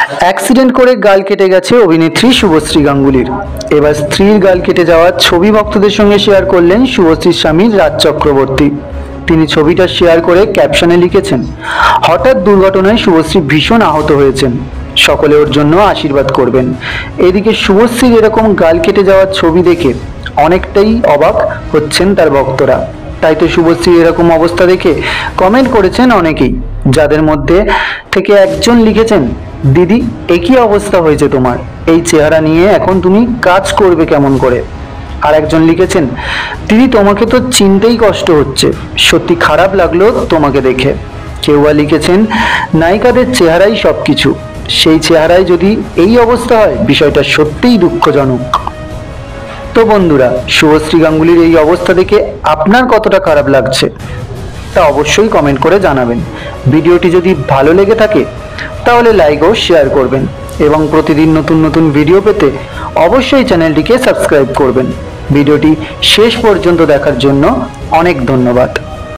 Accident করে গাল কেটে গেছে অভিনেত্রী শুভশ্রী গাঙ্গুলীর। এবার স্ত্রীর গাল কেটে যাওয়ার ছবি ভক্তদের সঙ্গে শেয়ার করলেন শুভশ্রীর স্বামী রাজ চক্রবর্তী। তিনি ছবিটা শেয়ার করে ক্যাপশনে লিখেছেন, হঠাৎ দুর্ঘটনায় শুভশ্রী ভীষণ আহত হয়েছেন, সকলে ওর জন্য আশীর্বাদ করবেন। এদিকে শুভশ্রীর এরকম গাল কেটে যাওয়ার ছবি দেখে অনেকটাই অবাক হচ্ছেন তার ভক্তরা। তাই তো শুভশ্রীর এরকম অবস্থা দেখে কমেন্ট করেছেন অনেকেই, যাদের মধ্যে থেকে একজন লিখেছেন, দিদি একই অবস্থা হয়েছে তোমার, এই চেহারা নিয়ে এখন তুমি কাজ করবে কেমন করে। আর একজন লিখেছেন, দিদি তোমাকে তো চিনতেই কষ্ট হচ্ছে, সত্যি খারাপ লাগলো তোমাকে দেখে। কেউ বা লিখেছেন, নায়িকাদের চেহারাই সবকিছু, সেই চেহারায় যদি এই অবস্থা হয় বিষয়টা সত্যিই দুঃখজনক। তো বন্ধুরা, শুভশ্রী গাঙ্গুলীর এই অবস্থা দেখে আপনার কতটা খারাপ লাগছে তা অবশ্যই কমেন্ট করে জানাবেন। ভিডিওটি যদি ভালো লেগে থাকে তাহলে লাইক ও শেয়ার করবেন এবং প্রতিদিন নতুন নতুন ভিডিও পেতে অবশ্যই চ্যানেলটিকে সাবস্ক্রাইব করবেন। ভিডিওটি শেষ পর্যন্ত দেখার জন্য অনেক ধন্যবাদ।